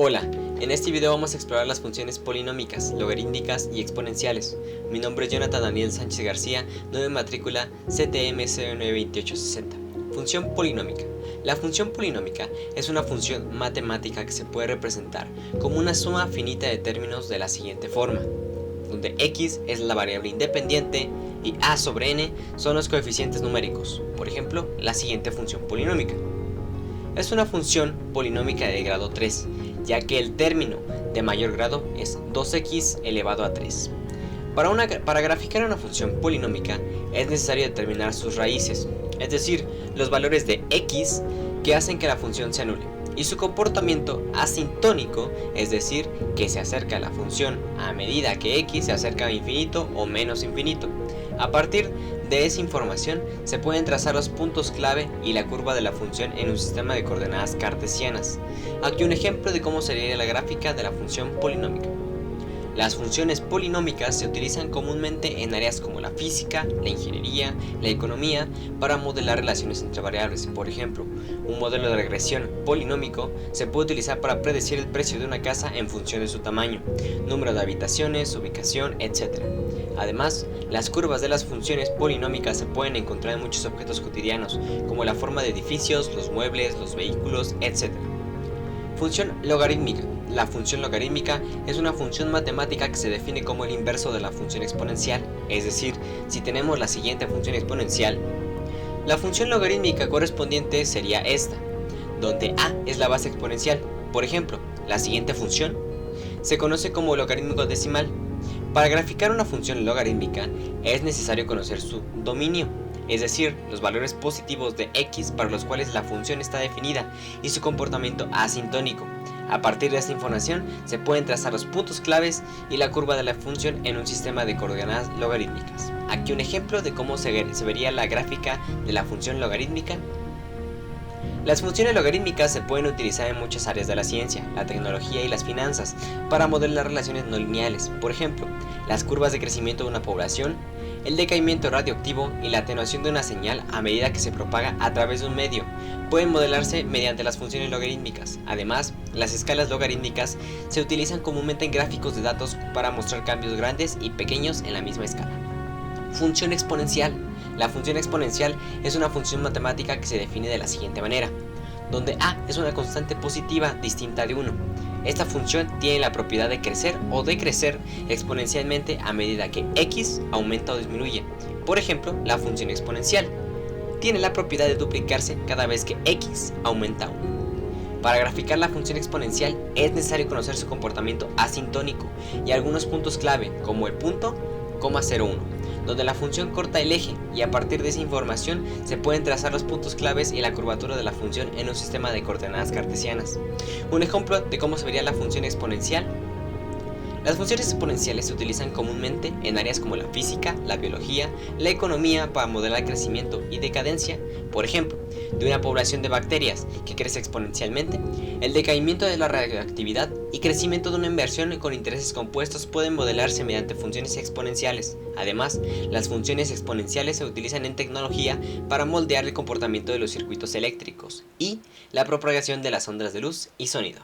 Hola, en este video vamos a explorar las funciones polinómicas, logarítmicas y exponenciales. Mi nombre es Jonathan Daniel Sánchez García, nueva matrícula CTM092860. Función polinómica. La función polinómica es una función matemática que se puede representar como una suma finita de términos de la siguiente forma, donde x es la variable independiente y a sobre n son los coeficientes numéricos, por ejemplo, la siguiente función polinómica. Es una función polinómica de grado 3, ya que el término de mayor grado es 2x elevado a 3. Para graficar una función polinómica es necesario determinar sus raíces, es decir, los valores de x que hacen que la función se anule, y su comportamiento asintónico, es decir, que se acerca a la función a medida que x se acerca a infinito o menos infinito. A partir de esa información se pueden trazar los puntos clave y la curva de la función en un sistema de coordenadas cartesianas. Aquí un ejemplo de cómo sería la gráfica de la función polinómica. Las funciones polinómicas se utilizan comúnmente en áreas como la física, la ingeniería, la economía, para modelar relaciones entre variables. Por ejemplo, un modelo de regresión polinómico se puede utilizar para predecir el precio de una casa en función de su tamaño, número de habitaciones, ubicación, etc. Además, las curvas de las funciones polinómicas se pueden encontrar en muchos objetos cotidianos, como la forma de edificios, los muebles, los vehículos, etc. Función logarítmica. La función logarítmica es una función matemática que se define como el inverso de la función exponencial, es decir, si tenemos la siguiente función exponencial, la función logarítmica correspondiente sería esta, donde a es la base exponencial. Por ejemplo, la siguiente función se conoce como logarítmico decimal. Para graficar una función logarítmica es necesario conocer su dominio, es decir, los valores positivos de x para los cuales la función está definida y su comportamiento asintónico. A partir de esta información se pueden trazar los puntos claves y la curva de la función en un sistema de coordenadas logarítmicas. Aquí un ejemplo de cómo se vería la gráfica de la función logarítmica. Las funciones logarítmicas se pueden utilizar en muchas áreas de la ciencia, la tecnología y las finanzas para modelar relaciones no lineales, por ejemplo, las curvas de crecimiento de una población, el decaimiento radioactivo y la atenuación de una señal a medida que se propaga a través de un medio pueden modelarse mediante las funciones logarítmicas. Además, las escalas logarítmicas se utilizan comúnmente en gráficos de datos para mostrar cambios grandes y pequeños en la misma escala. Función exponencial. La función exponencial es una función matemática que se define de la siguiente manera, donde a es una constante positiva distinta de 1. Esta función tiene la propiedad de crecer o decrecer exponencialmente a medida que x aumenta o disminuye. Por ejemplo, la función exponencial tiene la propiedad de duplicarse cada vez que x aumenta 1. Para graficar la función exponencial es necesario conocer su comportamiento asintónico y algunos puntos clave, como el punto, 0,01, donde la función corta el eje, y a partir de esa información se pueden trazar los puntos claves y la curvatura de la función en un sistema de coordenadas cartesianas. Un ejemplo de cómo se vería la función exponencial. Las funciones exponenciales se utilizan comúnmente en áreas como la física, la biología, la economía para modelar crecimiento y decadencia, por ejemplo, de una población de bacterias que crece exponencialmente, el decaimiento de la radioactividad y crecimiento de una inversión con intereses compuestos pueden modelarse mediante funciones exponenciales. Además, las funciones exponenciales se utilizan en tecnología para moldear el comportamiento de los circuitos eléctricos y la propagación de las ondas de luz y sonido.